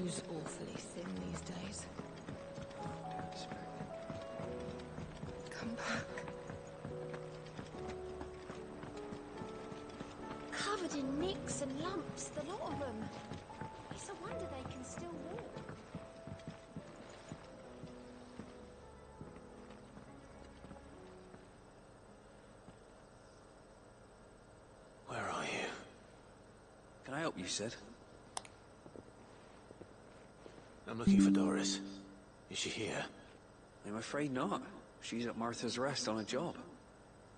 Who's awfully thin these days? Come back. Covered in nicks and lumps, the lot of them. It's a wonder they can still walk. Where are you? Can I help you, Sid? I'm looking for Doris. Is she here? I'm afraid not. She's at Martha's Rest on a job.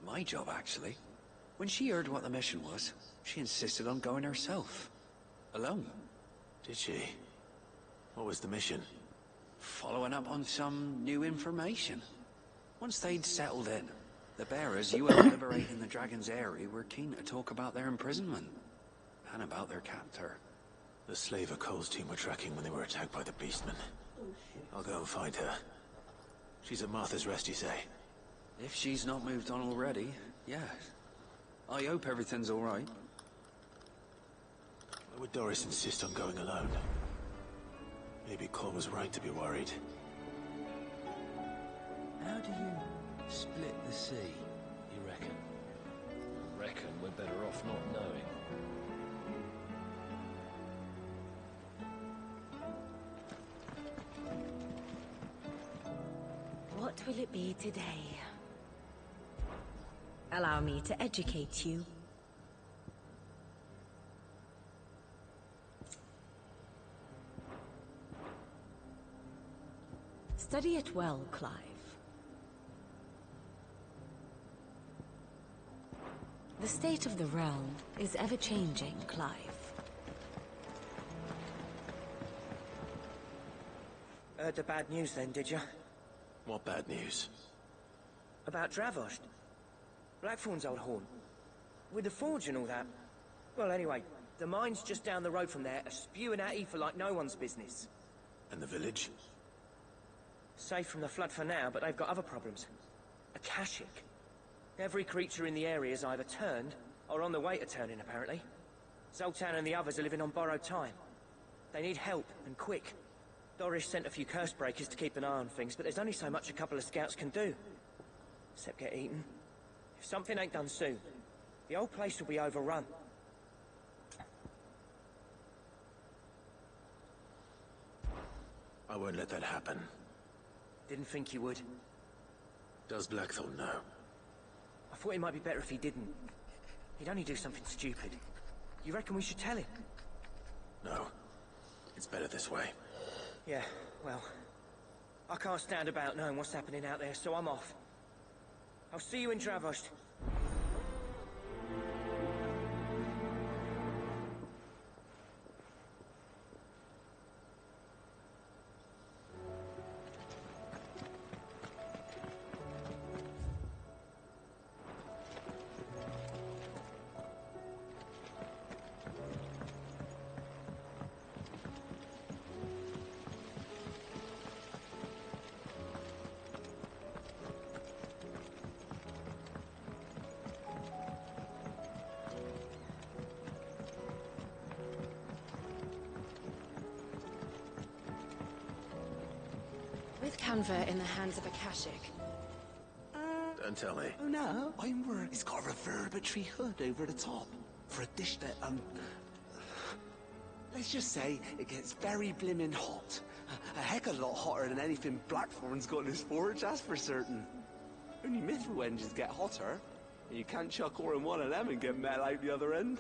My job, actually. When she heard what the mission was, she insisted on going herself. Alone. Did she? What was the mission? Following up on some new information. Once they'd settled in, the bearers you helped liberate in the Dragon's Eyrie were keen to talk about their imprisonment. And about their captor. The slaver Cole's team were tracking when they were attacked by the Beastmen. I'll go and find her. She's at Martha's Rest, you say? If she's not moved on already, yes. I hope everything's all right. Why would Doris insist on going alone? Maybe Cole was right to be worried. How do you split the sea, you reckon? Reckon we're better off not knowing. What will it be today? Allow me to educate you. Study it well, Clive. The state of the realm is ever-changing, Clive. Heard the bad news then, did you? What bad news? About Dravost. Blackthorn's old haunt. With the forge and all that. Well, anyway, the mine's just down the road from there are spewing out ether like no one's business. And the village? Safe from the flood for now, but they've got other problems. Akashic. Every creature in the area is either turned, or on the way to turning, apparently. Zoltan and the others are living on borrowed time. They need help, and quick. Doris sent a few curse breakers to keep an eye on things, but there's only so much a couple of scouts can do. Except get eaten. If something ain't done soon, the old place will be overrun. I won't let that happen. Didn't think you would. Does Blackthorn know? I thought it might be better if he didn't. He'd only do something stupid. You reckon we should tell him? No. It's better this way. Yeah, well... I can't stand about knowing what's happening out there, so I'm off. I'll see you in Dravost. With Canva in the hands of Akashic. Don't tell me. Oh no, I'm worried it's got a reverberatory hood over the top. For a dish that, let's just say it gets very blimmin' hot. A heck of a lot hotter than anything Blackthorn's got in his forge, that's for certain. Only mithril engines get hotter. And you can't chuck ore in one of them and get metal out the other end.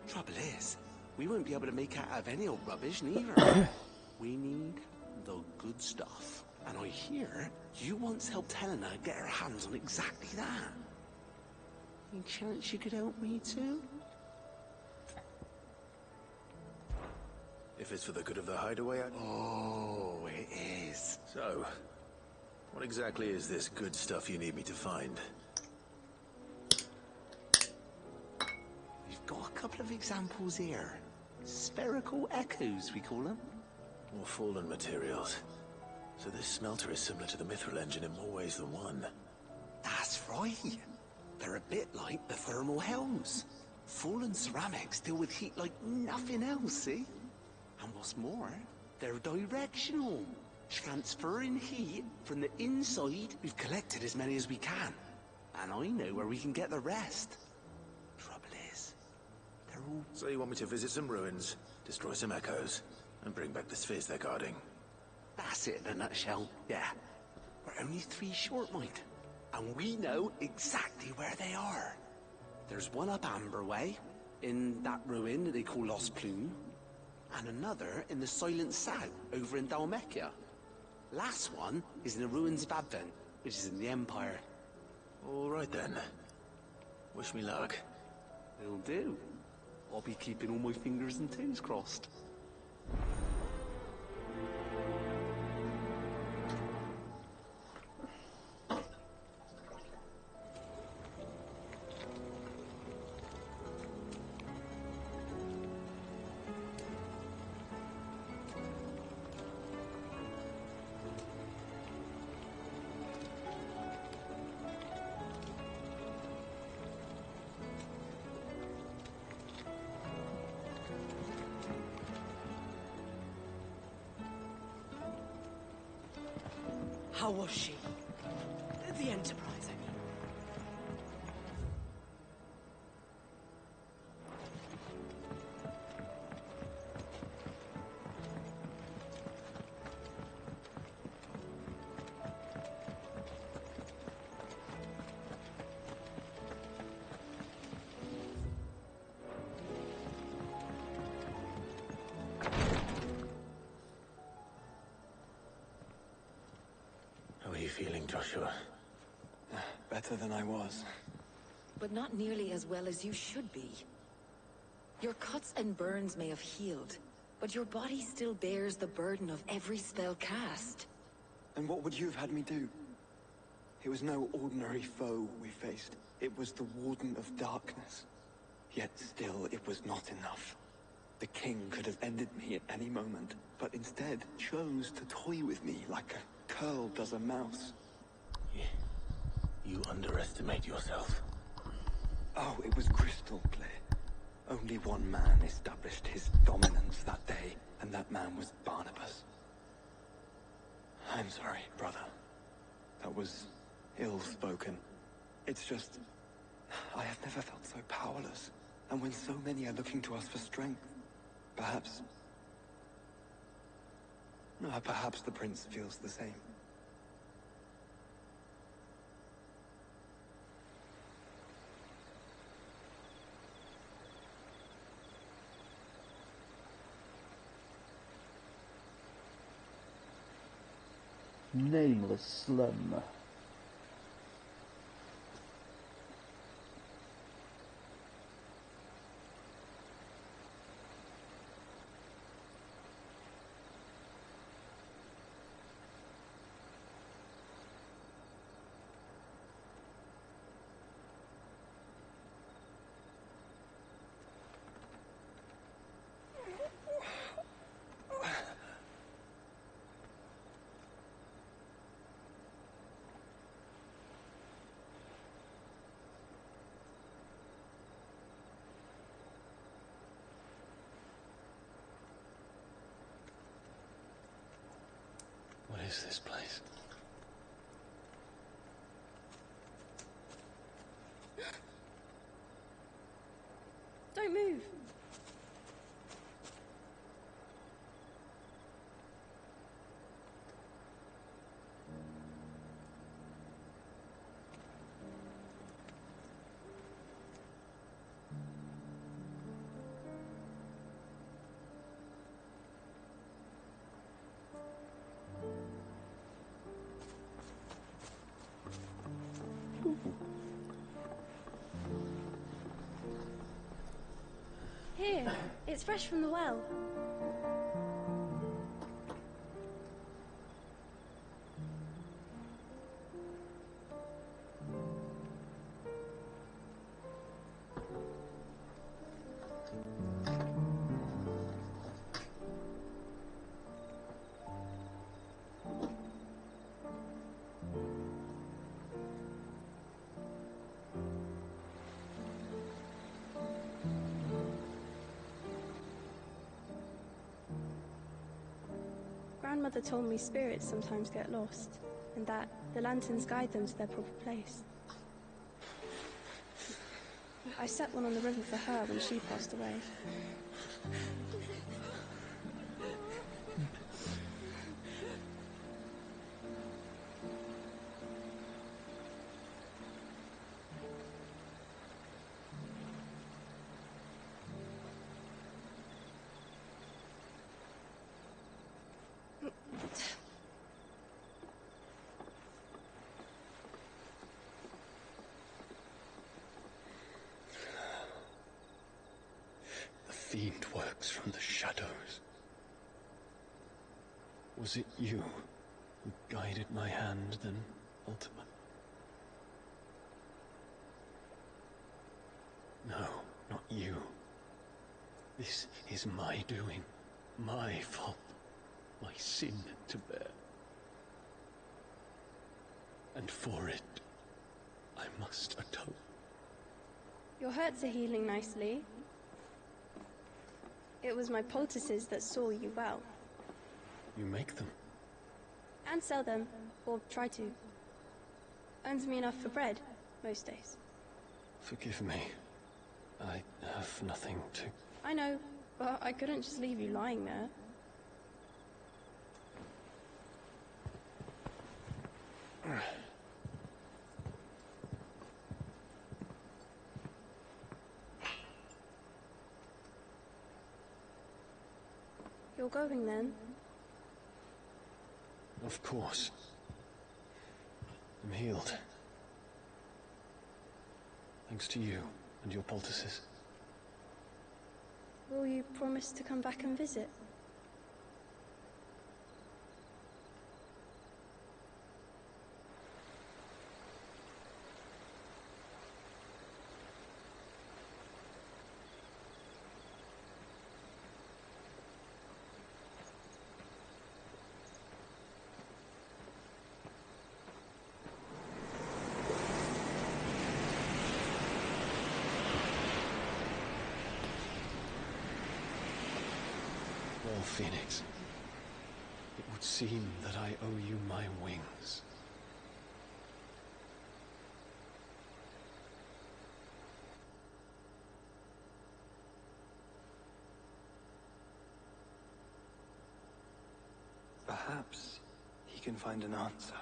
Trouble is, we won't be able to make out of any old rubbish, neither. We need the good stuff. And I hear you once helped Helena get her hands on exactly that. Any chance you could help me too? If it's for the good of the hideaway, Oh, it is. So, what exactly is this good stuff you need me to find? We've got a couple of examples here. Spherical echoes, we call them. More fallen materials. So this smelter is similar to the mithril engine in more ways than one. That's right. They're a bit like the thermal helms. Fallen ceramics deal with heat like nothing else, see? And what's more, they're directional, transferring heat from the inside. We've collected as many as we can, and I know where we can get the rest. Trouble is, they're all... So you want me to visit some ruins, destroy some echoes, and bring back the spheres they're guarding? That's it in a nutshell, yeah. We're only 3 short, mate. And we know exactly where they are. There's one up Amber Way, in that ruin that they call Lost Plume, and another in the Silent South, over in Dalmekia. Last one is in the ruins of Advent, which is in the Empire. All right then. Wish me luck. Will do. I'll be keeping all my fingers and toes crossed. How was she? The Enterprise, I mean. How are you feeling, Joshua? Better than I was. But not nearly as well as you should be. Your cuts and burns may have healed, but your body still bears the burden of every spell cast. And what would you have had me do? It was no ordinary foe we faced. It was the Warden of Darkness. Yet still, it was not enough. The king could have ended me at any moment, but instead chose to toy with me like a curl does a mouse. Yeah. You underestimate yourself. Oh, it was crystal clear. Only one man established his dominance that day, and that man was Barnabas. I'm sorry, brother. That was ill-spoken. It's just... I have never felt so powerless. And when so many are looking to us for strength, perhaps... perhaps the prince feels the same. Nameless slum. What is this place? Don't move. Here, it's fresh from the well. Grandmother told me spirits sometimes get lost, and that the lanterns guide them to their proper place. I set one on the river for her when she passed away. The fiend works from the shadows. Was it you who guided my hand then, Ultima? No, not you. This is my doing, my fault, my sin to bear. And for it, I must atone. Your hurts are healing nicely. It was my poultices that saw you well. You make them? And sell them, or try to. Earns me enough for bread, most days. Forgive me. I have nothing to... I know, but I couldn't just leave you lying there. You're going then? Of course. I'm healed. Thanks to you and your poultices. Will you promise to come back and visit? Well, Phoenix, it would seem that I owe you my wings. Perhaps he can find an answer.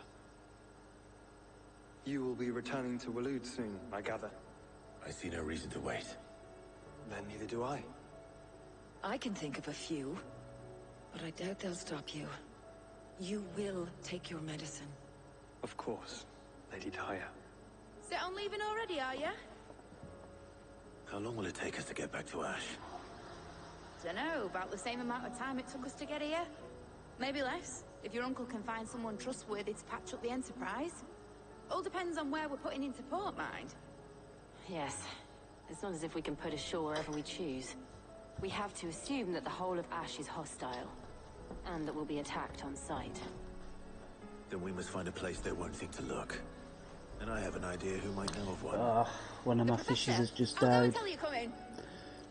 You will be returning to Waloed soon, I gather. I see no reason to wait. Then neither do I. I can think of a few, but I doubt they'll stop you. You will take your medicine. Of course, Lady Tyre. Set on leaving already, are ya? How long will it take us to get back to Ash? Dunno, about the same amount of time it took us to get here. Maybe less, if your uncle can find someone trustworthy to patch up the Enterprise. All depends on where we're putting into port, mind. Yes. It's not as if we can put ashore wherever we choose. We have to assume that the whole of Ash is hostile, and that we'll be attacked on sight. Then we must find a place they won't think to look. And I have an idea who might know of one. One of my fishes has just I'll go died. and tell you come in.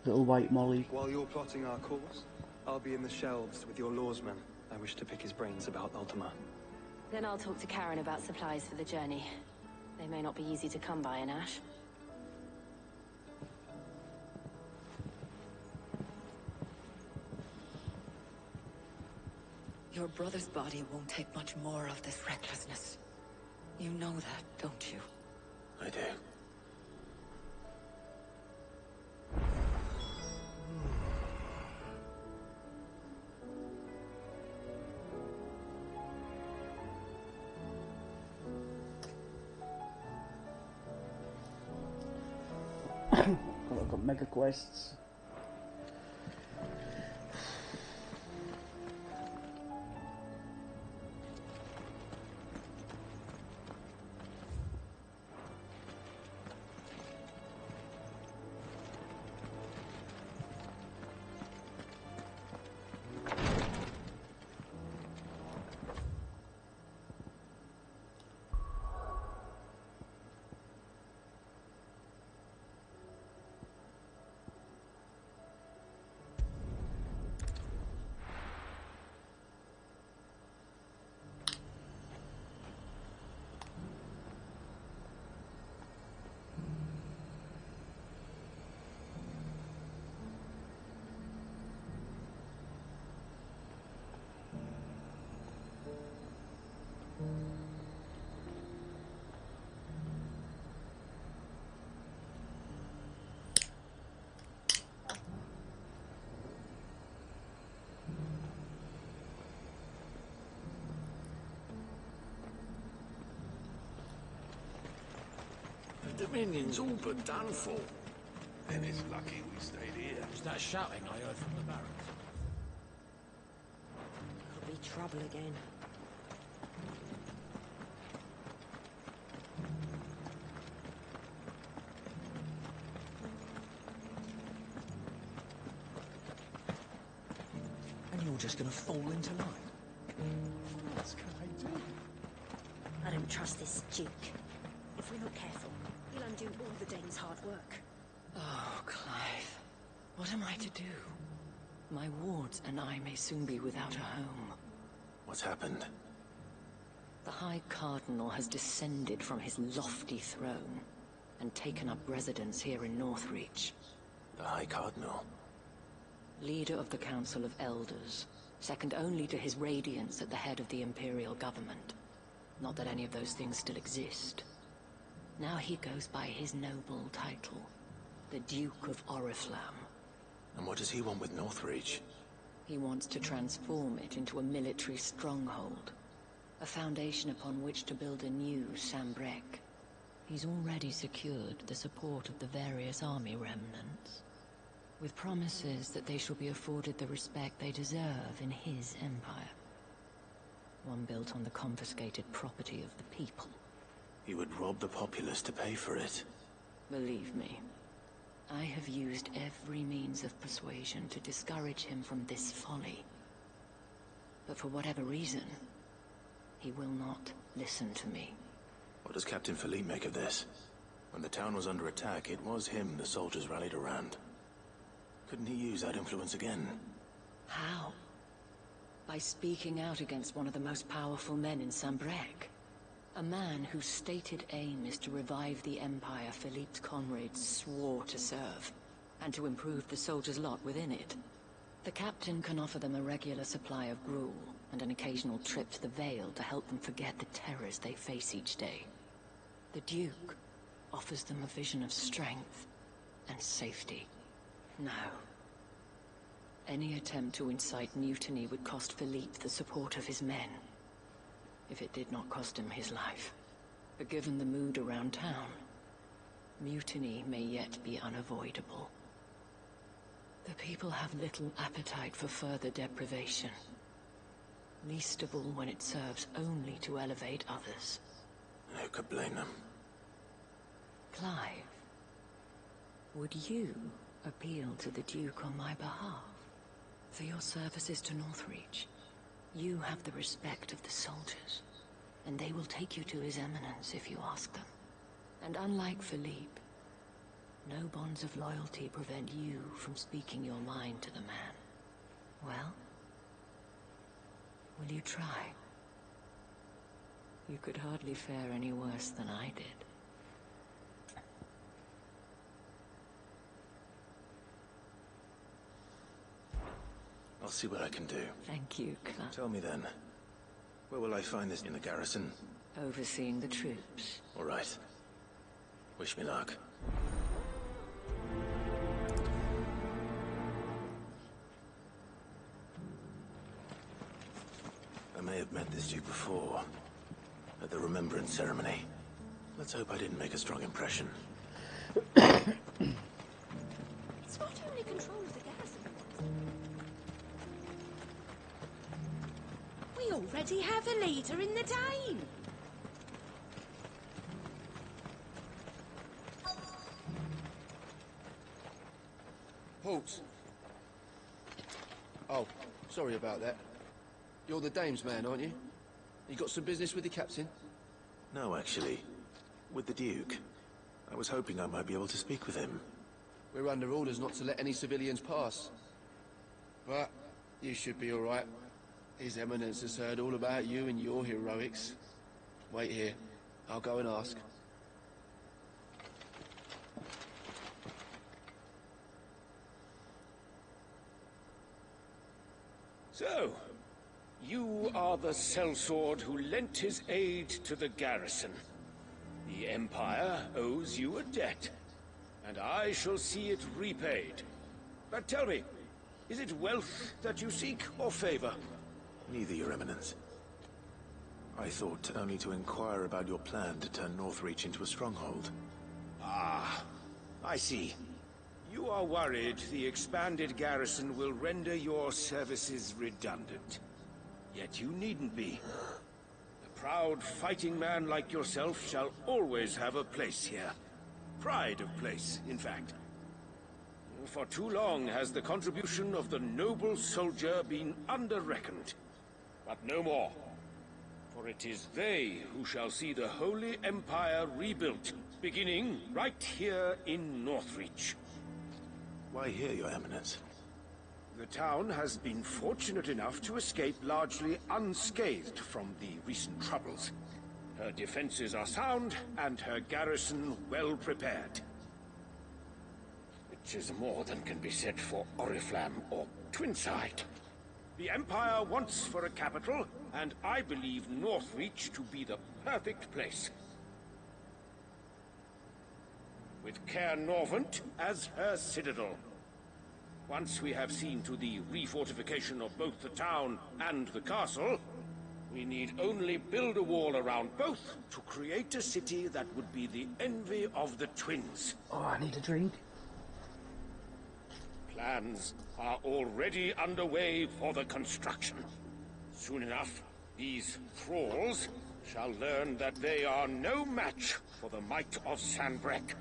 Little white Molly. While you're plotting our course, I'll be in the shelves with your lawsman. I wish to pick his brains about Ultima. Then I'll talk to Karen about supplies for the journey. They may not be easy to come by in Ash. Your brother's body won't take much more of this recklessness. You know that, don't you? I do. I've got mega quests. Dominion's all but done for. Then it's lucky we stayed here. Is that shouting I heard from the barracks? Could be trouble again. And you're just gonna fall into line? What else can I do? I don't trust this Duke. If we're not careful, he'll undo all the Dane's hard work. Oh, Clive. What am I to do? My wards and I may soon be without a home. What's happened? The High Cardinal has descended from his lofty throne and taken up residence here in Northreach. The High Cardinal? Leader of the Council of Elders, second only to his Radiance at the head of the Imperial government. Not that any of those things still exist. Now he goes by his noble title, the Duke of Oriflamme. And what does he want with Northreach? He wants to transform it into a military stronghold, a foundation upon which to build a new Sambrec. He's already secured the support of the various army remnants, with promises that they shall be afforded the respect they deserve in his empire. One built on the confiscated property of the people. He would rob the populace to pay for it. Believe me, I have used every means of persuasion to discourage him from this folly. But for whatever reason, he will not listen to me. What does Captain Philippe make of this? When the town was under attack, it was him the soldiers rallied around. Couldn't he use that influence again? How? By speaking out against one of the most powerful men in Sambrec. A man whose stated aim is to revive the empire Philippe's comrades swore to serve, and to improve the soldiers' lot within it. The captain can offer them a regular supply of gruel, and an occasional trip to the Vale to help them forget the terrors they face each day. The Duke offers them a vision of strength and safety. No. Any attempt to incite mutiny would cost Philippe the support of his men, if it did not cost him his life. But given the mood around town, mutiny may yet be unavoidable. The people have little appetite for further deprivation, least of all when it serves only to elevate others. Who could blame them? Clive, would you appeal to the Duke on my behalf? For your services to Northreach, you have the respect of the soldiers, and they will take you to his eminence if you ask them. And unlike Philippe, no bonds of loyalty prevent you from speaking your mind to the man. Well, will you try? You could hardly fare any worse than I did. I'll see what I can do. Thank you, Clive. Tell me then, where will I find this in the garrison? Overseeing the troops. All right. Wish me luck. I may have met this Duke before, at the Remembrance Ceremony. Let's hope I didn't make a strong impression. It's not only control of the garrison. We already have a leader in the Dane. Halt. Oh, sorry about that. You're the dame's man, aren't you? You got some business with the captain? No, actually. With the Duke. I was hoping I might be able to speak with him. We're under orders not to let any civilians pass. But you should be all right. His Eminence has heard all about you and your heroics. Wait here. I'll go and ask. So, you are the sellsword who lent his aid to the garrison. The Empire owes you a debt, and I shall see it repaid. But tell me, is it wealth that you seek, or favor? Neither, Your Eminence. I thought only to inquire about your plan to turn Northreach into a stronghold. Ah, I see. You are worried the expanded garrison will render your services redundant. Yet you needn't be. A proud fighting man like yourself shall always have a place here. Pride of place, in fact. For too long has the contribution of the noble soldier been under-reckoned. But no more. For it is they who shall see the Holy Empire rebuilt, beginning right here in Northreach. Why here, Your Eminence? The town has been fortunate enough to escape largely unscathed from the recent troubles. Her defenses are sound, and her garrison well prepared. Which is more than can be said for Oriflamme or Twinside. The Empire wants for a capital, and I believe Northreach to be the perfect place. With Caer Norvent as her citadel. Once we have seen to the refortification of both the town and the castle, we need only build a wall around both to create a city that would be the envy of the twins. Oh, I need a drink. Plans are already underway for the construction. Soon enough, these thralls shall learn that they are no match for the might of Sanbreque.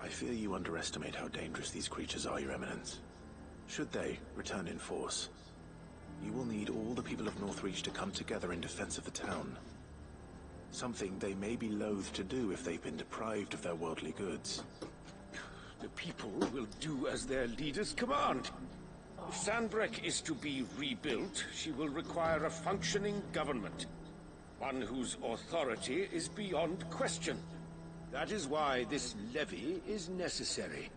I fear you underestimate how dangerous these creatures are, Your Eminence. Should they return in force, you will need all the people of Northreach to come together in defense of the town. Something they may be loath to do if they've been deprived of their worldly goods. The people will do as their leaders command. If Sanbreque is to be rebuilt, she will require a functioning government. One whose authority is beyond question. That is why this levy is necessary.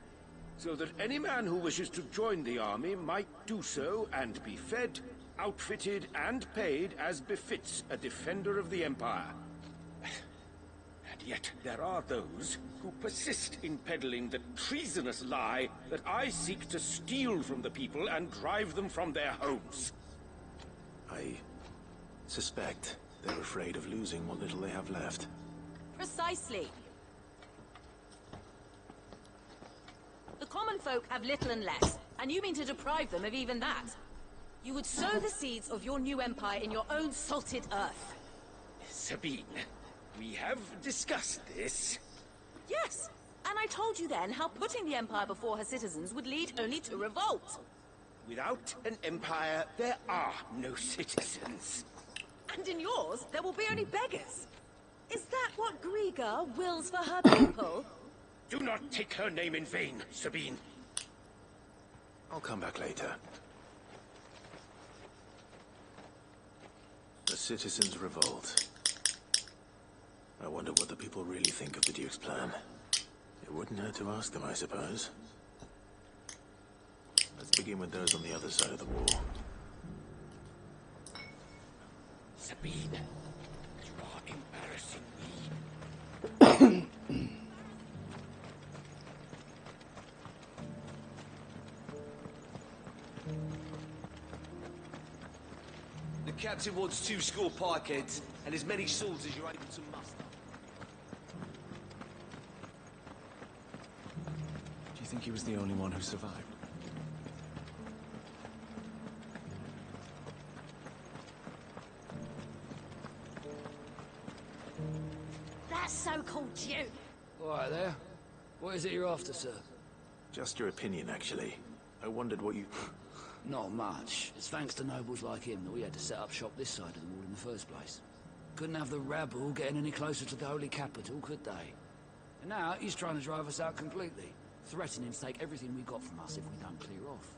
So that any man who wishes to join the army might do so and be fed, outfitted, and paid as befits a defender of the Empire. And yet there are those who persist in peddling the treasonous lie that I seek to steal from the people and drive them from their homes. I suspect they're afraid of losing what little they have left. Precisely. The common folk have little and less, and you mean to deprive them of even that. You would sow the seeds of your new empire in your own salted earth. Sabine, we have discussed this. Yes, and I told you then how putting the empire before her citizens would lead only to revolt. Without an empire, there are no citizens. And in yours, there will be only beggars. Is that what Griga wills for her people? Do not take her name in vain, Sabine. I'll come back later. The citizens revolt. I wonder what the people really think of the Duke's plan. It wouldn't hurt to ask them, I suppose. Let's begin with those on the other side of the wall. Sabine, you are embarrassing me. The captain wants 2 score pikeheads and as many swords as you're able to muster. Do you think he was the only one who survived? That so-called Duke. All right there. What is it you're after, sir? Just your opinion, actually. I wondered what you... Not much. It's thanks to nobles like him that we had to set up shop this side of the wall in the first place. Couldn't have the rabble getting any closer to the holy capital, could they? And now he's trying to drive us out completely, threatening to take everything we got from us if we don't clear off.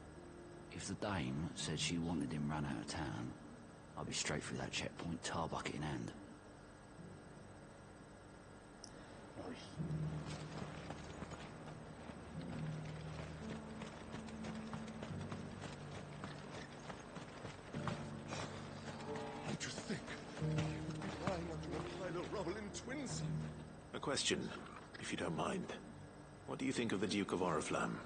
If the dame said she wanted him run out of town, I'd be straight through that checkpoint, tar bucket in hand. What do you think? I would be lying under a pile of rubble in Twinsea. A question, if you don't mind. What do you think of the Duke of Oriflamme?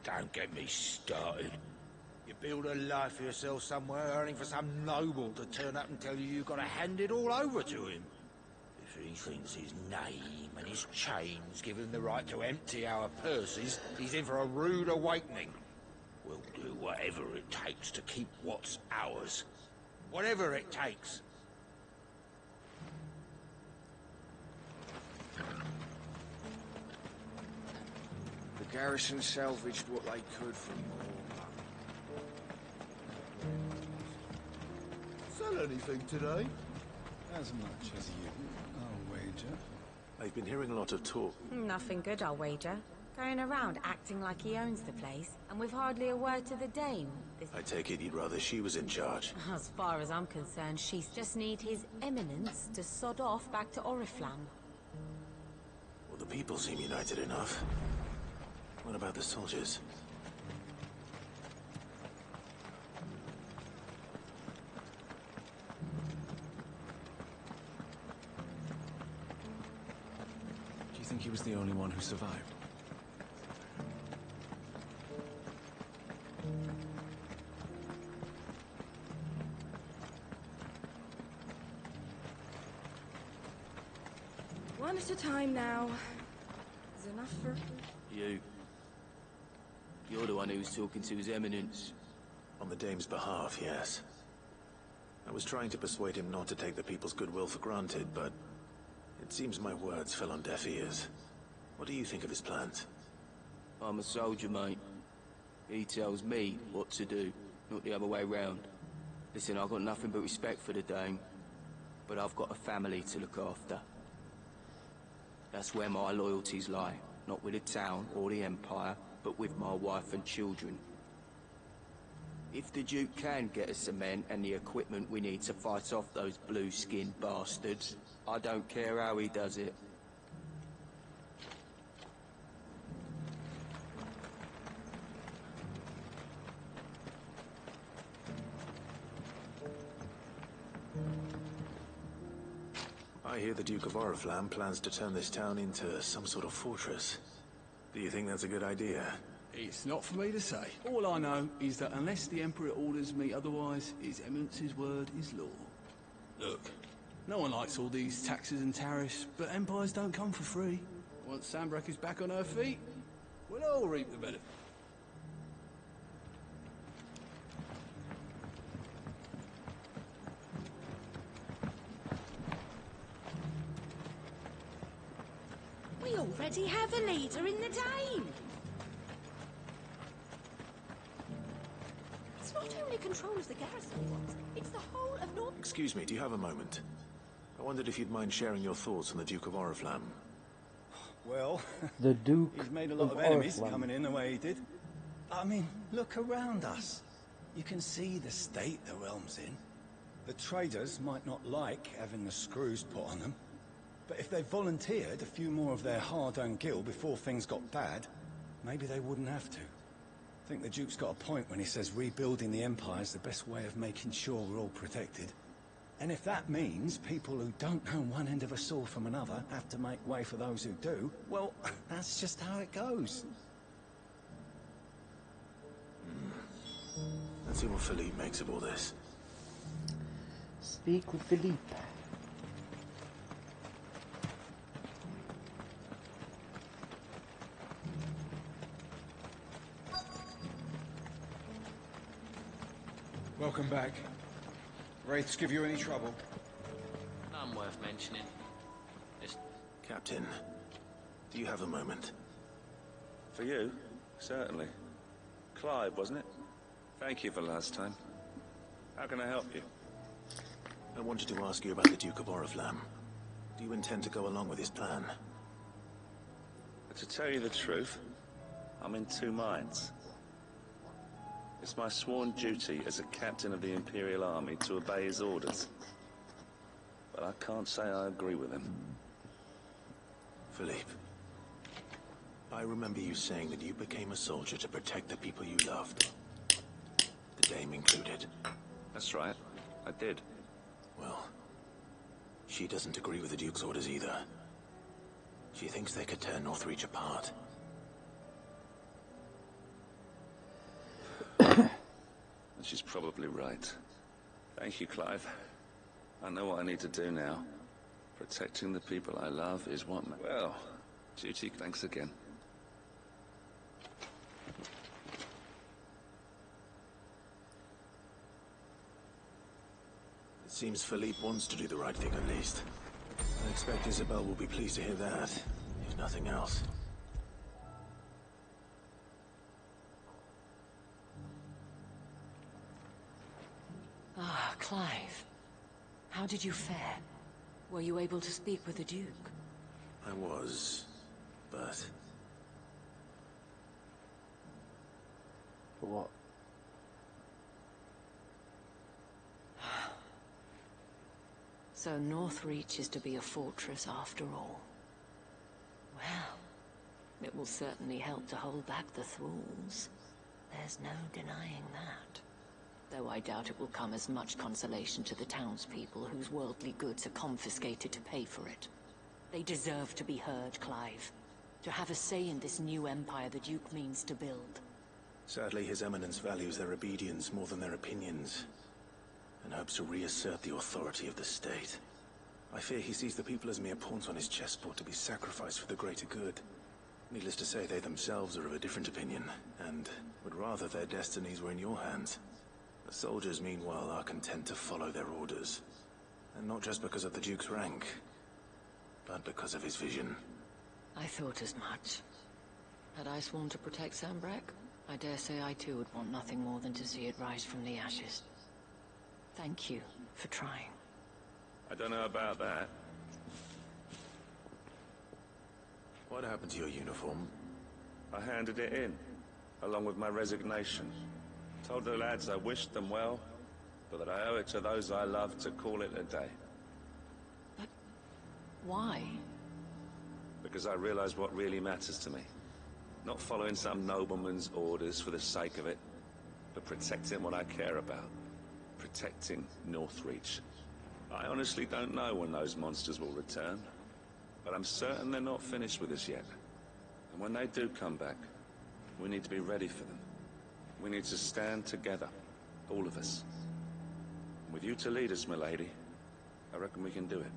Don't get me started. You build a life for yourself somewhere, earning for some noble to turn up and tell you you've got to hand it all over to him. If He thinks his name and his chains give him the right to empty our purses. He's in for a rude awakening. We'll do whatever it takes to keep what's ours. Whatever it takes. The garrison salvaged what they could from Sell anything today? As much as you, I'll wager. I've been hearing a lot of talk. Nothing good, I'll wager. Going around acting like he owns the place, and with hardly a word to the dame. I take it you'd rather she was in charge. As far as I'm concerned, she just need his eminence to sod off back to Oriflamme. Well, the people seem united enough. What about the soldiers? Do you think he was the only one who survived? One at a time now. Is enough for... You're the one who was talking to his eminence. On the dame's behalf, yes. I was trying to persuade him not to take the people's goodwill for granted, but it seems my words fell on deaf ears. What do you think of his plans? I'm a soldier, mate. He tells me what to do, not the other way round. Listen, I've got nothing but respect for the dame, but I've got a family to look after. That's where my loyalties lie, not with the town or the Empire, but with my wife and children. If the Duke can get us the men and the equipment we need to fight off those blue-skinned bastards, I don't care how he does it. I hear the Duke of Oriflamme plans to turn this town into some sort of fortress. Do you think that's a good idea? It's not for me to say. All I know is that unless the Emperor orders me otherwise, His Eminence's word is law. Look, no one likes all these taxes and tariffs, but empires don't come for free. Once Sanbreque is back on her feet, we'll all reap the benefit. We already have a leader in the Dame. It's not only control of the garrison we want, it's the whole of North... Excuse me, do you have a moment? I wondered if you'd mind sharing your thoughts on the Duke of Oriflamme. Well, the Duke he's made a lot of enemies coming in the way he did. I mean, look around us. You can see the state the realm's in. The traders might not like having the screws put on them, but if they volunteered a few more of their hard-earned gil before things got bad, maybe they wouldn't have to. I think the Duke's got a point when he says rebuilding the Empire's the best way of making sure we're all protected. And if that means people who don't know one end of a sword from another have to make way for those who do, well, that's just how it goes. Let's see what Philippe makes of all this. Speak with Philippe. Welcome back. Wraiths give you any trouble? None worth mentioning. Just... Captain, do you have a moment? For you? Certainly. Clive, wasn't it? Thank you for last time. How can I help you? I wanted to ask you about the Duke of Oriflamme. Do you intend to go along with his plan? To tell you the truth, I'm in two minds. It's my sworn duty as a captain of the Imperial Army to obey his orders. But I can't say I agree with him. Philippe, I remember you saying that you became a soldier to protect the people you loved. The Dame included. That's right, I did. Well, she doesn't agree with the Duke's orders either. She thinks they could tear Northreach apart. And she's probably right. Thank you, Clive. I know what I need to do now. Protecting the people I love is what well, duty, thanks again. It seems Philippe wants to do the right thing at least. I expect Isabel will be pleased to hear that, if nothing else. Ah, Clive. How did you fare? Were you able to speak with the Duke? I was, but... What? So Northreach is to be a fortress after all. Well, it will certainly help to hold back the thralls. There's no denying that. Though I doubt it will come as much consolation to the townspeople whose worldly goods are confiscated to pay for it. They deserve to be heard, Clive. To have a say in this new empire the Duke means to build. Sadly, His Eminence values their obedience more than their opinions, and hopes to reassert the authority of the state. I fear he sees the people as mere pawns on his chessboard to be sacrificed for the greater good. Needless to say, they themselves are of a different opinion, and would rather their destinies were in your hands. The soldiers, meanwhile, are content to follow their orders. And not just because of the Duke's rank, but because of his vision. I thought as much. Had I sworn to protect Sanbreque, I dare say I too would want nothing more than to see it rise from the ashes. Thank you for trying. I don't know about that. What happened to your uniform? I handed it in, along with my resignation. Told the lads I wished them well, but that I owe it to those I love to call it a day. But why? Because I realize what really matters to me. Not following some nobleman's orders for the sake of it, but protecting what I care about. Protecting Northreach. I honestly don't know when those monsters will return, but I'm certain they're not finished with us yet. And when they do come back, we need to be ready for them. We need to stand together, all of us. With you to lead us, milady, I reckon we can do it.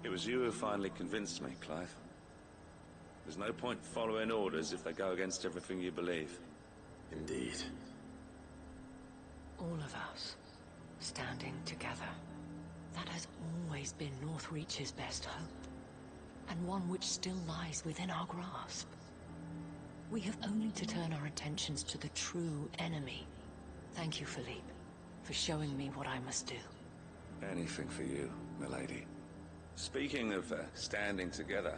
It was you who finally convinced me, Clive. There's no point following orders if they go against everything you believe. Indeed. All of us, standing together. That has always been Northreach's best hope, and one which still lies within our grasp. We have only to turn our attentions to the true enemy. Thank you, Philippe, for showing me what I must do. Anything for you, milady. Speaking of standing together,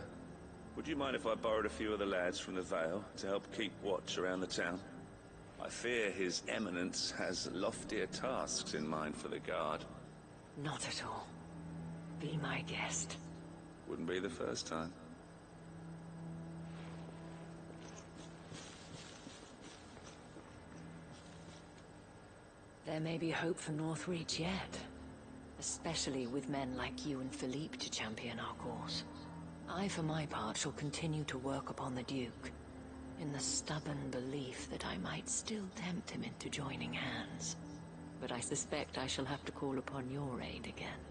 would you mind if I borrowed a few of the lads from the Vale to help keep watch around the town? I fear His Eminence has loftier tasks in mind for the guard. Not at all. Be my guest. Wouldn't be the first time. There may be hope for Northreach yet. Especially with men like you and Philippe to champion our cause. I, for my part, shall continue to work upon the Duke, in the stubborn belief that I might still tempt him into joining hands. But I suspect I shall have to call upon your aid again.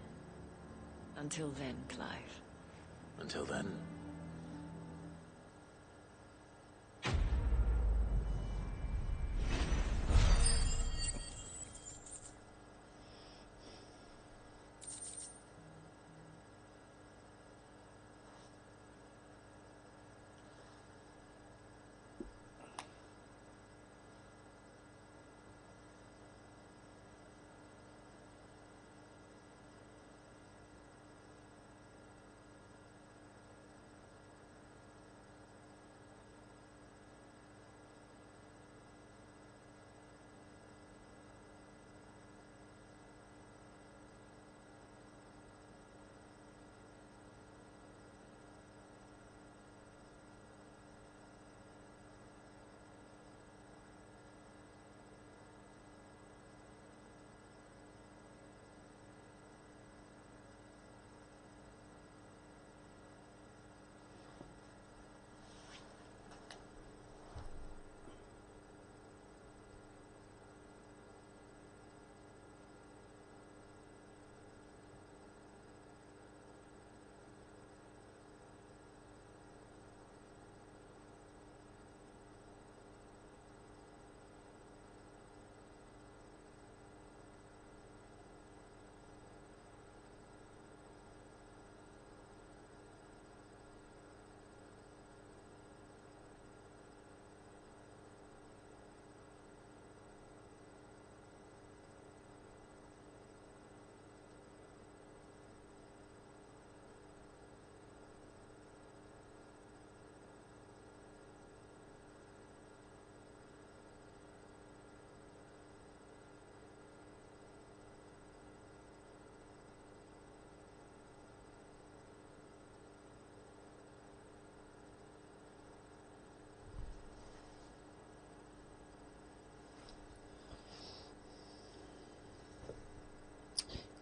Until then, Clive. Until then.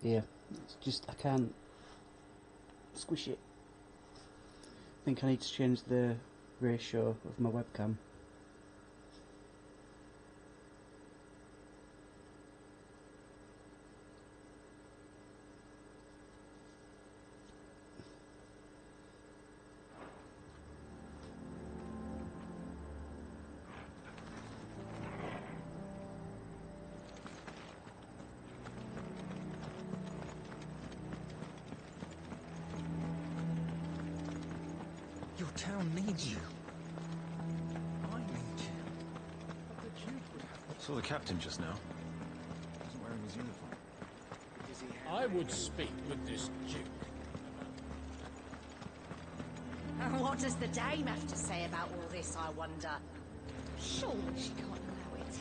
Yeah, it's just I can't squish it. I think I need to change the ratio of my webcam. Your town needs you. I need you. But the Duke would have... Saw the captain just now. Wasn't wearing his uniform. I would speak with this Duke. And what does the dame have to say about all this, I wonder? Surely she can't allow it.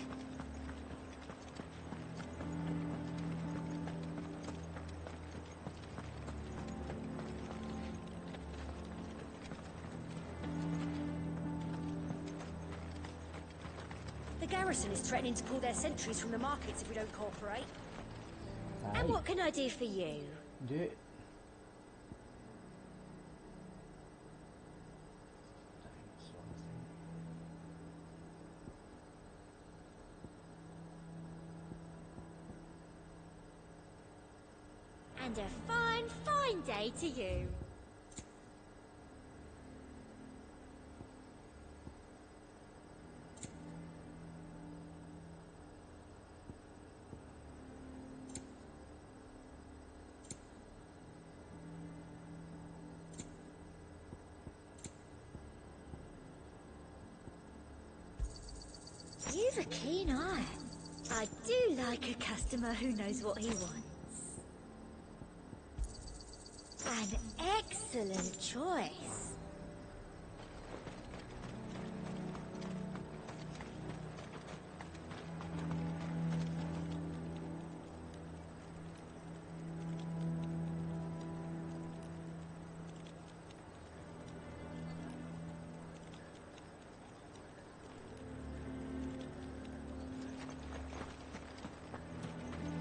The garrison is threatening to pull their sentries from the markets if we don't cooperate. Aye. And what can I do for you? Do it. And a fine, fine day to you. You've a keen eye. I do like a customer who knows what he wants. An excellent choice.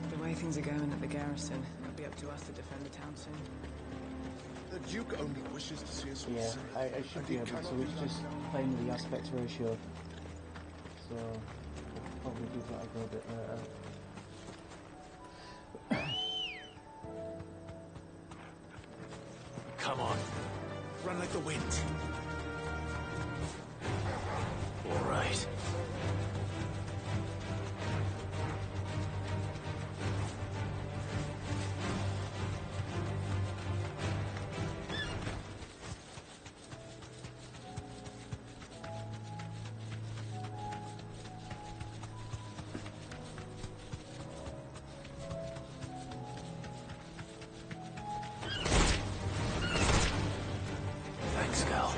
The way things are going at the garrison, it'll be up to us to defend the town soon. The Duke only wishes to see us all Yeah, safe. I should be able to, so it's just playing with the aspect ratio. So, I'll probably give that a go a bit later. Come on. Run like the wind. All right. Thanks, Cal.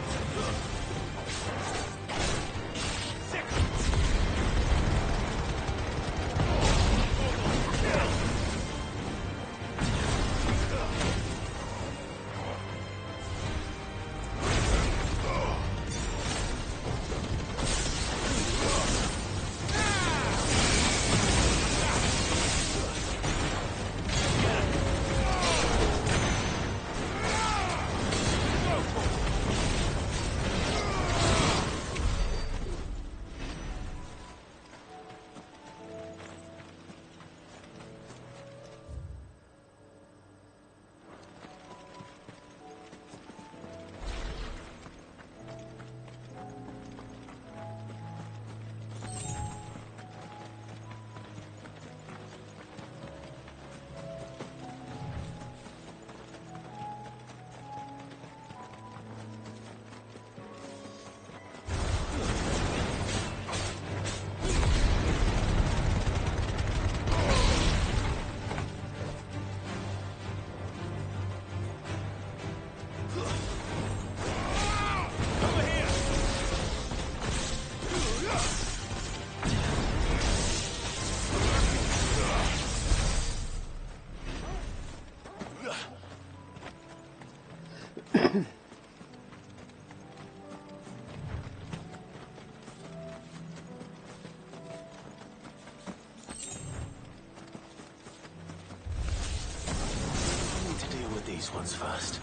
these ones first.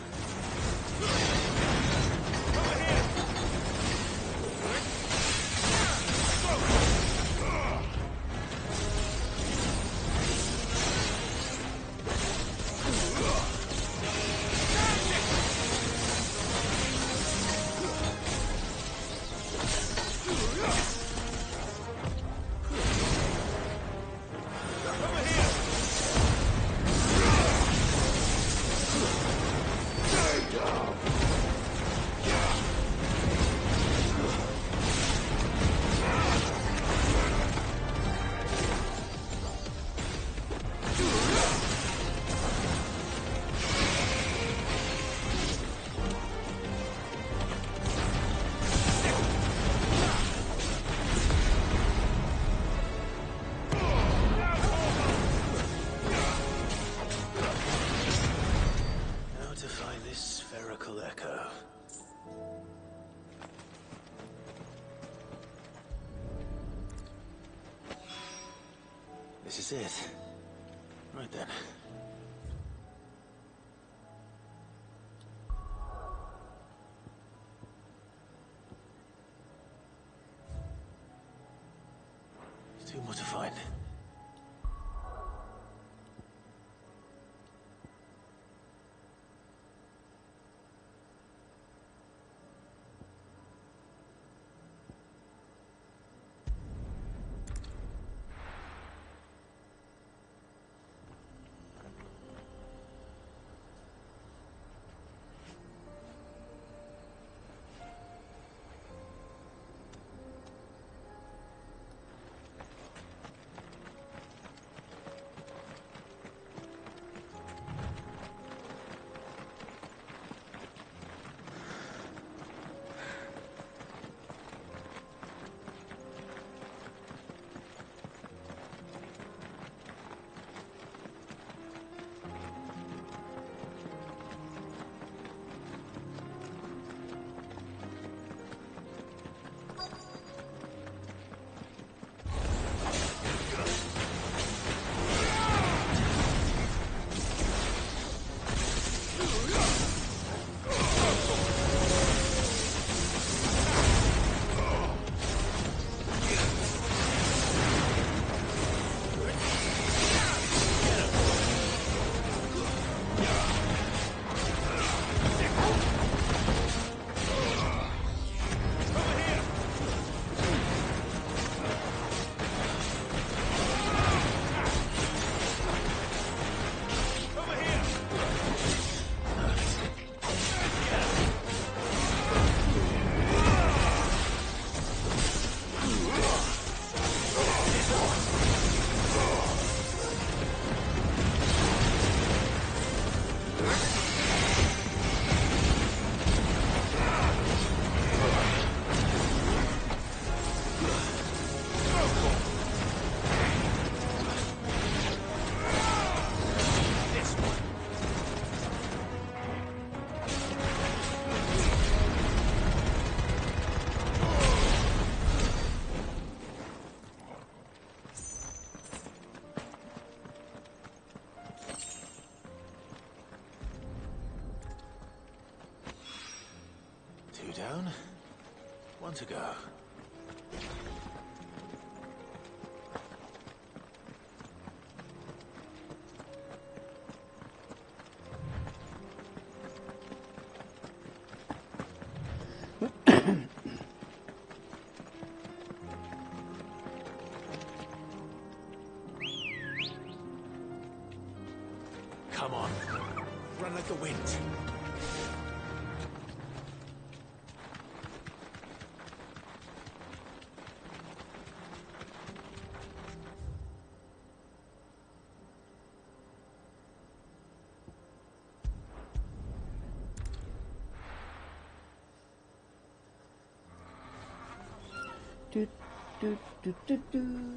This is it. Right then. There's two more to find. Down. One to go. Come on. Run like the wind. Do, do, do, do, do.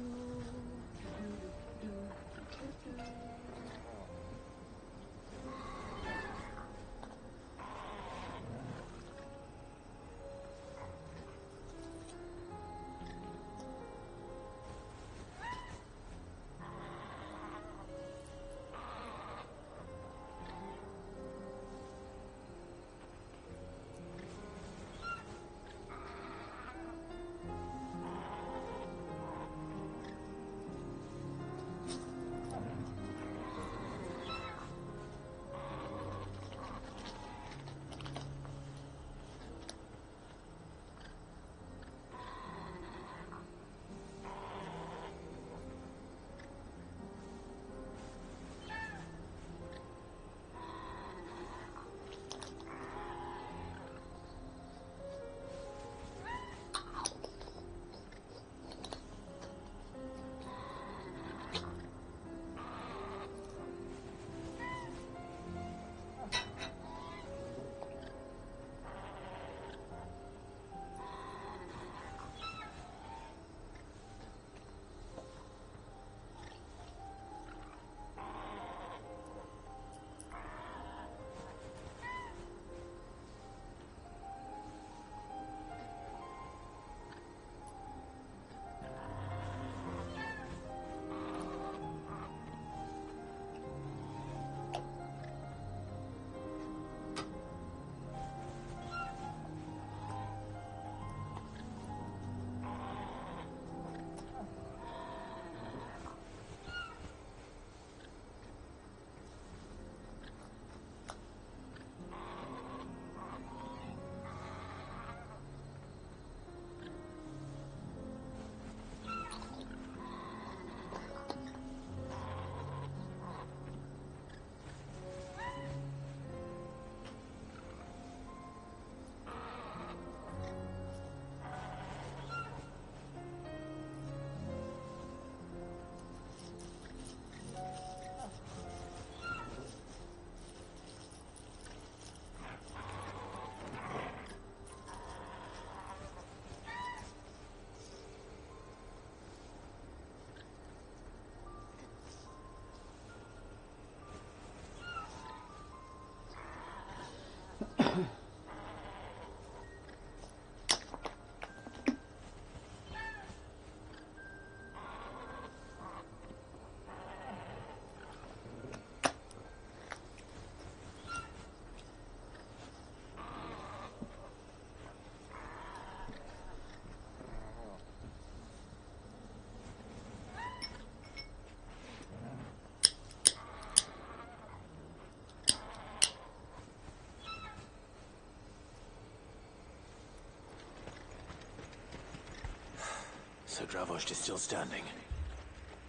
so Dravost is still standing.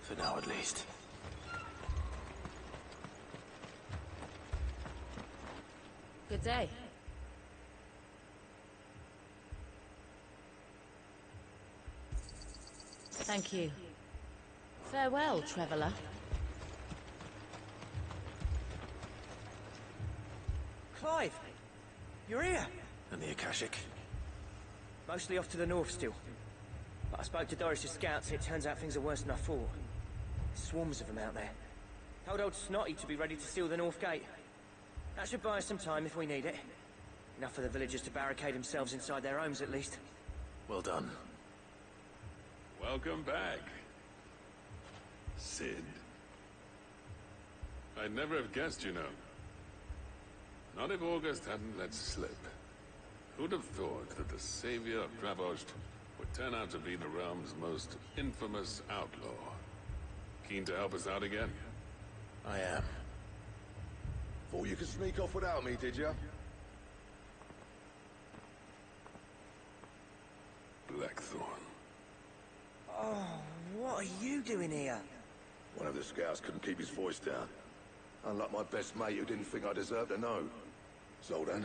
For now, at least. Good day. Thank you. Farewell, traveller. Clive! You're here! And the Akashic? Mostly off to the north still. But I spoke to Doris's scouts and it turns out things are worse than I thought. There's swarms of them out there. Told old Snotty to be ready to seal the north gate. That should buy us some time if we need it. Enough for the villagers to barricade themselves inside their homes at least. Well done. Welcome back, Sid. I'd never have guessed, you know. Not if August hadn't let slip. Who'd have thought that the savior of Dravost would turn out to be the realm's most infamous outlaw? Keen to help us out again? I am. Thought you could sneak off without me, did you? Blackthorn. Oh, what are you doing here? One of the scouts couldn't keep his voice down. Unlike my best mate who didn't think I deserved to know. Zoldan,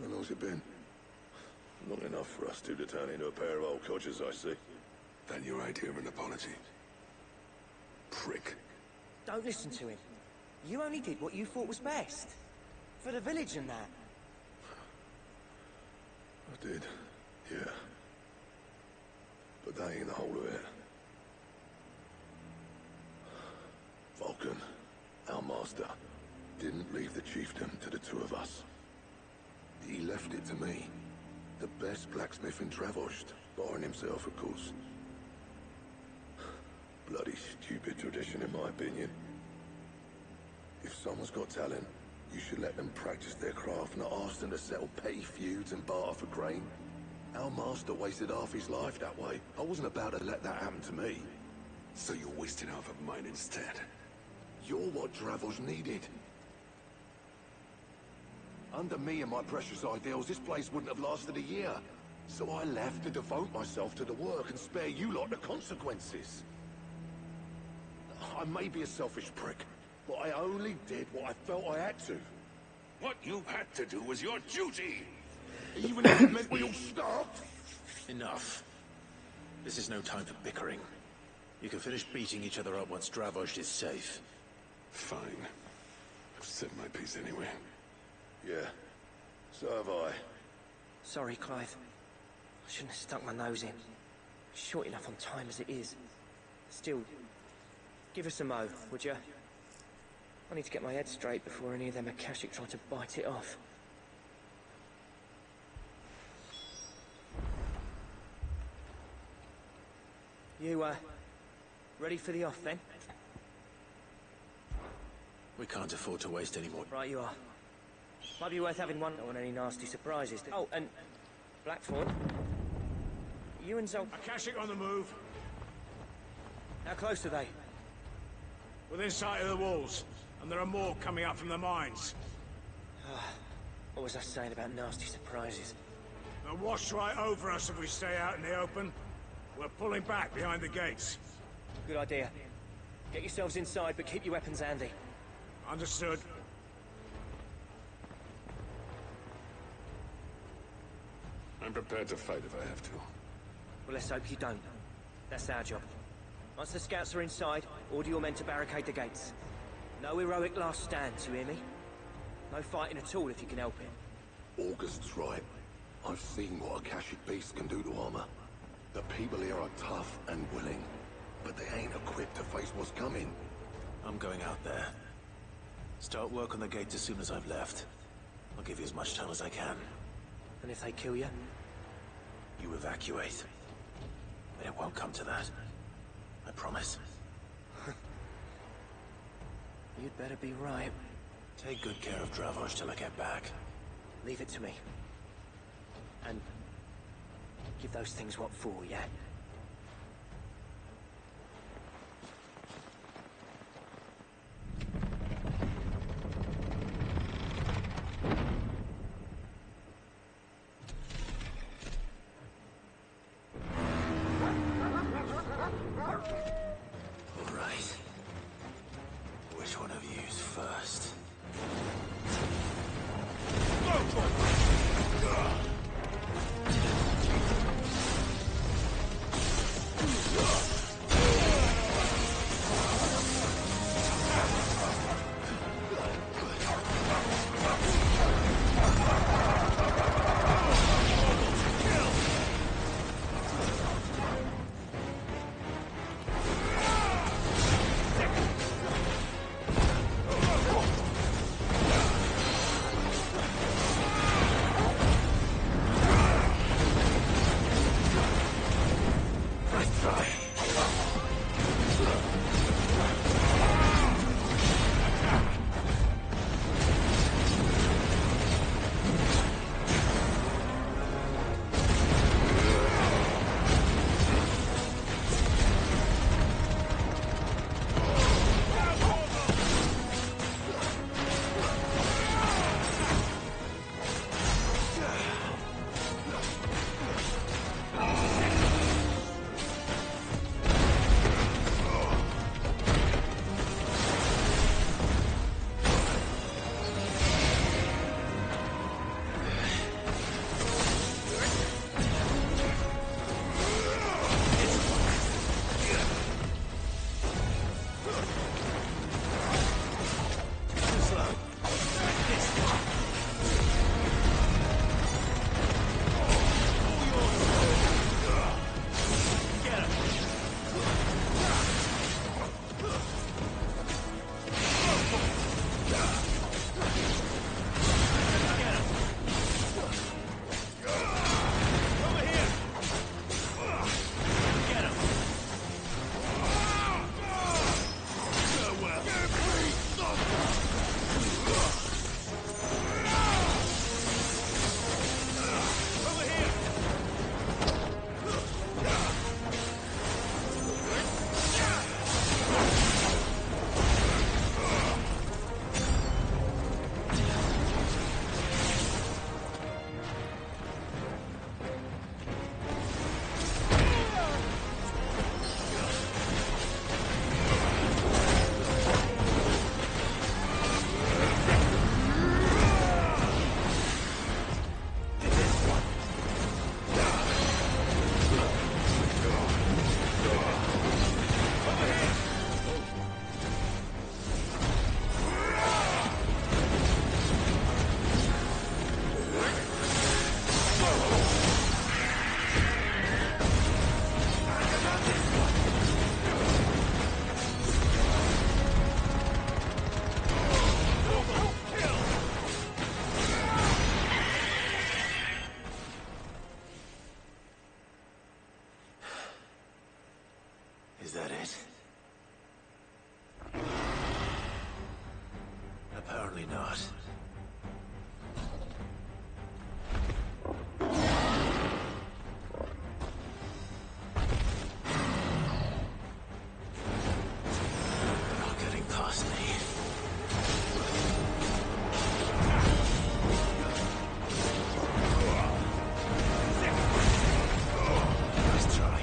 how long's it been? Long enough for us two to turn into a pair of old codgers, I see. Then your idea of an apology? Prick. Don't listen to him. You only did what you thought was best. For the village and that. I did, yeah. But that ain't the whole of it. Vulcan, our master, didn't leave the chiefdom to the two of us. He left it to me. The best blacksmith in Dravost, barring himself, of course. Bloody stupid tradition, in my opinion. If someone's got talent, you should let them practice their craft, not ask them to settle petty feuds and barter for grain. Our master wasted half his life that way. I wasn't about to let that happen to me. So you wasted half of mine instead? You're what Dravost needed. Under me and my precious ideals, this place wouldn't have lasted a year. So I left to devote myself to the work and spare you lot the consequences. I may be a selfish prick, but I only did what I felt I had to. What you had to do was your duty! Even if it meant we all stopped? Enough. This is no time for bickering. You can finish beating each other up once Dravost is safe. Fine. I've said my piece anyway. Yeah, so have I. Sorry, Clive. I shouldn't have stuck my nose in. Short enough on time as it is. Still, give us a mo, would you? I need to get my head straight before any of them Akashic try to bite it off. You, ready for the off, then? We can't afford to waste any more. Right you are. Might be worth having one. Don't want any nasty surprises. Oh, and Blackthorn. You and Zol... Akashic on the move. How close are they? Within sight of the walls. And there are more coming up from the mines. What was I saying about nasty surprises? They'll wash right over us if we stay out in the open. We're pulling back behind the gates. Good idea. Get yourselves inside, but keep your weapons handy. Understood. I'm prepared to fight if I have to. Well, let's hope you don't. That's our job. Once the scouts are inside, order your men to barricade the gates. No heroic last stands, you hear me? No fighting at all if you can help it. August's right. I've seen what Akashic beasts can do to armor. The people here are tough and willing, but they ain't equipped to face what's coming. I'm going out there. Start work on the gates as soon as I've left. I'll give you as much time as I can. And if they kill you? You evacuate. But it won't come to that. I promise. You'd better be right. Take good care of Dravost till I get back. Leave it to me. And give those things what for, yeah? Which one of you's first? Is that it? Apparently not. They're not getting past me. Nice try.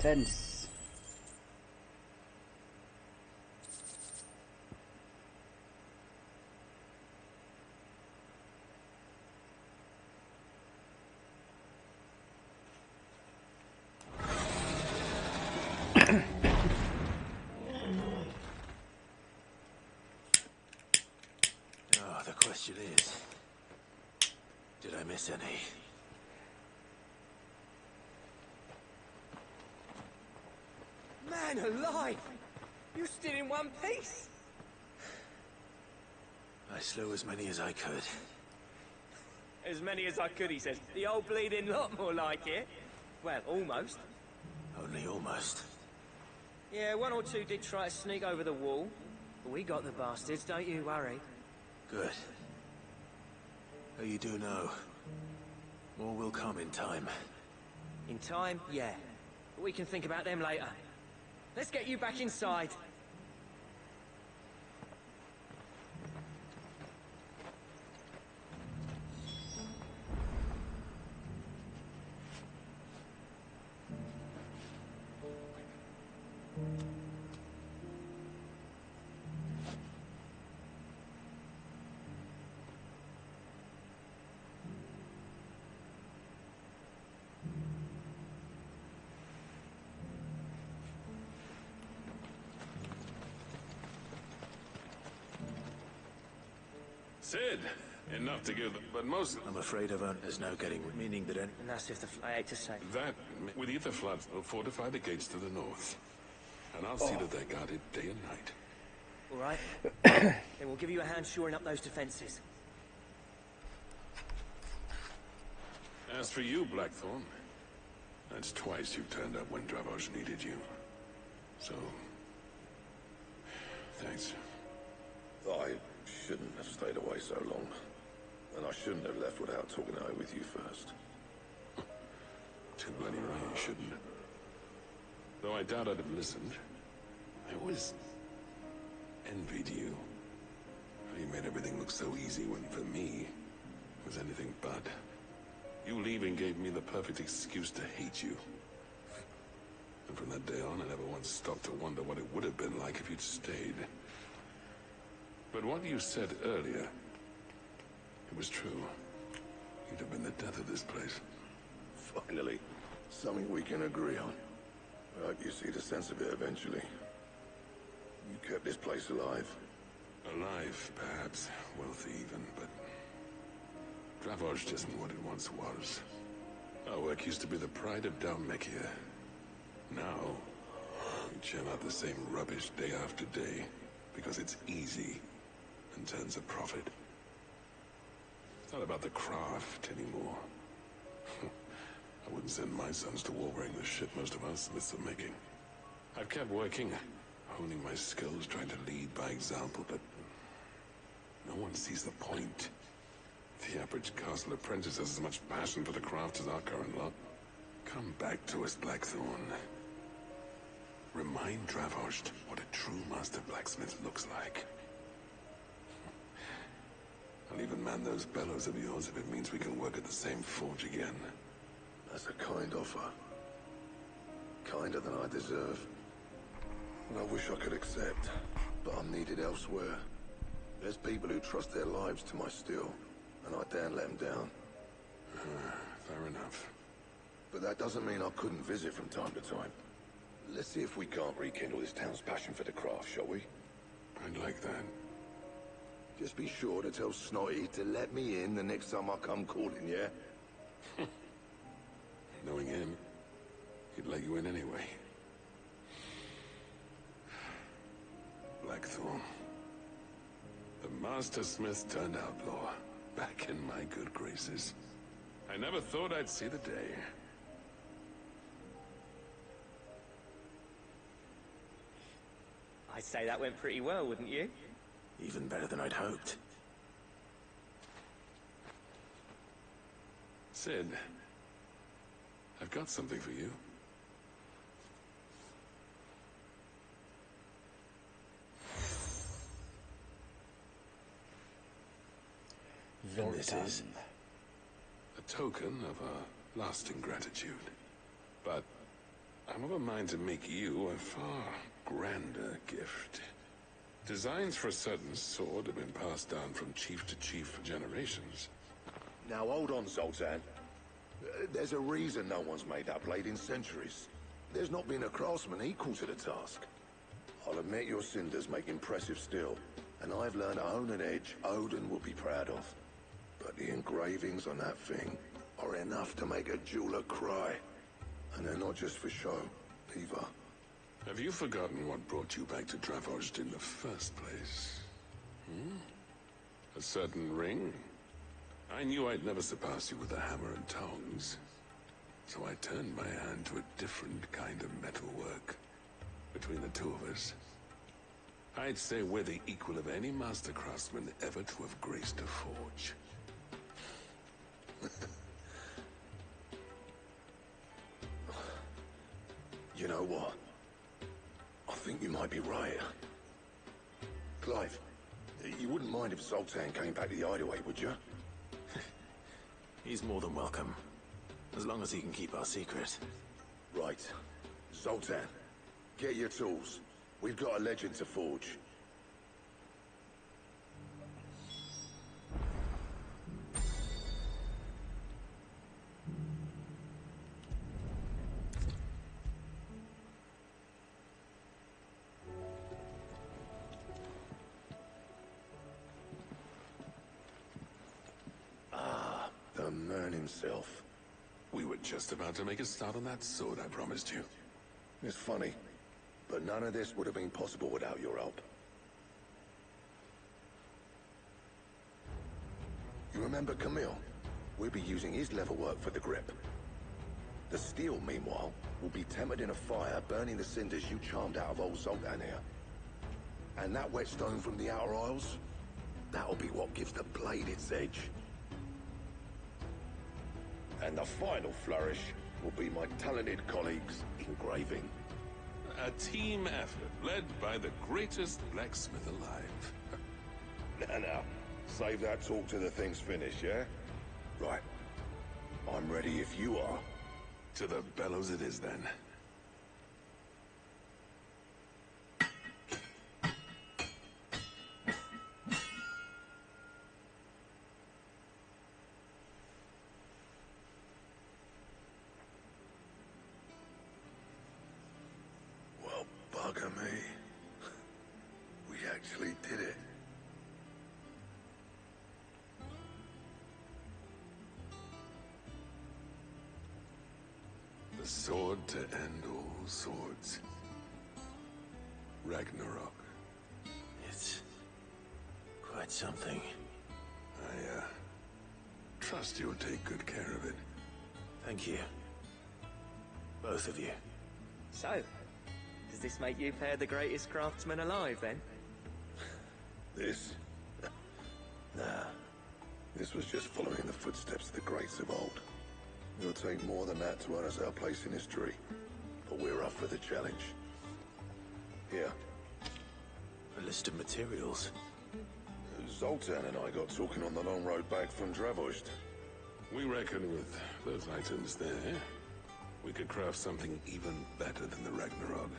defense. Oh, the question is, did I miss any? Man alive! You still in one piece? I slew as many as I could. As many as I could, he says. The old bleeding lot, more like it. Well, almost. Only almost. Yeah, one or two did try to sneak over the wall. But we got the bastards, don't you worry. Good. Though you do know, more will come in time. In time, yeah. But we can think about them later. Let's get you back inside. Sid, enough to give, but most... I'm afraid there's no getting, meaning that any... And that's if I hate to say. That, with either floods, will fortify the gates to the north. And I'll see that they're guarded day and night. All right. Then we'll give you a hand shoring up those defenses. As for you, Blackthorn, that's twice you've turned up when Dravosh needed you. So... thanks. I shouldn't have stayed away so long. And I shouldn't have left without talking it over with you first. Too bloody right you shouldn't. Though I doubt I'd have listened. I always envied you. How you made everything look so easy when, for me, it was anything but. You leaving gave me the perfect excuse to hate you. And from that day on, I never once stopped to wonder what it would have been like if you'd stayed. But what you said earlier, it was true. You'd have been the death of this place. Finally, something we can agree on. I hope you see the sense of it eventually. You kept this place alive. Alive, perhaps. Wealthy even, but... Dravosh isn't what it once was. Our work used to be the pride of Dalmekia. Now, we churn out the same rubbish day after day, because it's easy and turns a profit. It's not about the craft anymore. I wouldn't send my sons to war wearing the shit most of us smiths are making. I've kept working, honing my skills, trying to lead by example, but no one sees the point. The average castle apprentice has as much passion for the craft as our current lot. Come back to us, Blackthorn. Remind Dravosh what a true master blacksmith looks like. I'll even man those bellows of yours if it means we can work at the same forge again. That's a kind offer. Kinder than I deserve. And I wish I could accept, but I'm needed elsewhere. There's people who trust their lives to my steel, and I daren't let them down. Fair enough. But that doesn't mean I couldn't visit from time to time. Let's see if we can't rekindle this town's passion for the craft, shall we? I'd like that. Just be sure to tell Snotty to let me in the next time I come calling, yeah? Knowing him, he'd let you in anyway. Blackthorn. The Master Smith turned outlaw, back in my good graces. I never thought I'd see the day. I'd say that went pretty well, wouldn't you? Even better than I'd hoped. Sid, I've got something for you. And this is a token of our lasting gratitude. But I'm of a mind to make you a far grander gift. Designs for a certain sword have been passed down from chief to chief for generations. Now hold on, Zoltan. There's a reason no one's made that blade in centuries. There's not been a craftsman equal to the task. I'll admit your cinders make impressive steel, and I've learned to own an edge Odin will be proud of. But the engravings on that thing are enough to make a jeweler cry. And they're not just for show, either. Have you forgotten what brought you back to Dravost in the first place? Hmm? A certain ring? I knew I'd never surpass you with a hammer and tongs. So I turned my hand to a different kind of metalwork. Between the two of us, I'd say we're the equal of any master craftsman ever to have graced a forge. You know what? I think you might be right. Clive, you wouldn't mind if Zoltan came back to the hideaway, would you? He's more than welcome. As long as he can keep our secret. Right. Zoltan, get your tools. We've got a legend to forge. The man himself. We were just about to make a start on that sword I promised you. It's funny, but none of this would have been possible without your help. You remember Camille? We'll be using his leatherwork for the grip. The steel, meanwhile, will be tempered in a fire, burning the cinders you charmed out of old Zoltan here. And that whetstone from the Outer Isles, that'll be what gives the blade its edge. And the final flourish will be my talented colleagues engraving. A team effort led by the greatest blacksmith alive. Now, save that talk till the thing's finished, yeah? Right. I'm ready if you are. To the bellows it is, then. Well, bugger me. We actually did it. The sword to end all swords. Ragnarok. It's quite something. I, trust you'll take good care of it. Thank you. Both of you. So, does this make you pair the greatest craftsman alive, then? This? Nah. This was just following in the footsteps of the greats of old. It'll take more than that to earn us our place in history. But we're up for the challenge. Here. A list of materials. Zoltan and I got talking on the long road back from Dravost. We reckon with those items there, we could craft something even better than the Ragnarok.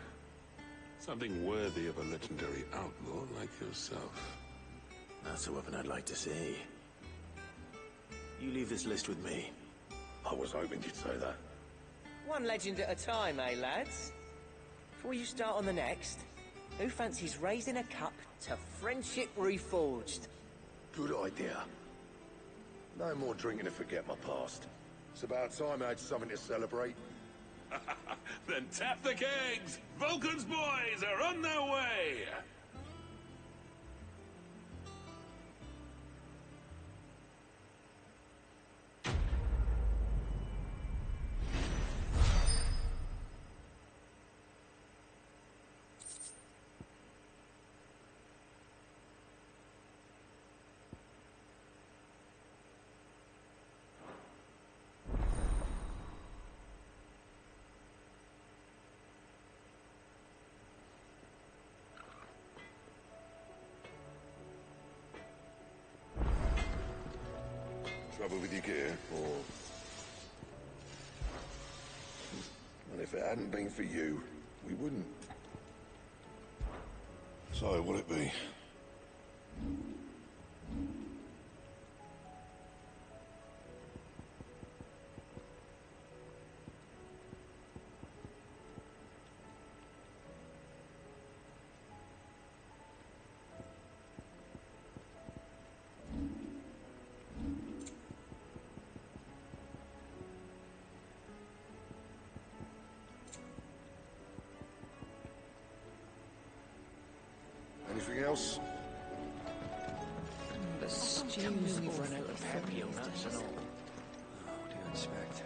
Something worthy of a legendary outlaw like yourself. That's a weapon I'd like to see. You leave this list with me. I was hoping you'd say that. One legend at a time, eh, lads? Before you start on the next, who fancies raising a cup to friendship reforged? Good idea. No more drinking to forget my past. It's about time I had something to celebrate. Then tap the kegs! Vulcan's boys are on their way! Trouble with your gear, or... Well, If it hadn't been for you, we wouldn't. So, what'll it be? Anything else? The stew we've run out of pepio nuts and all. What do you expect?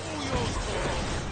All yours, Thor.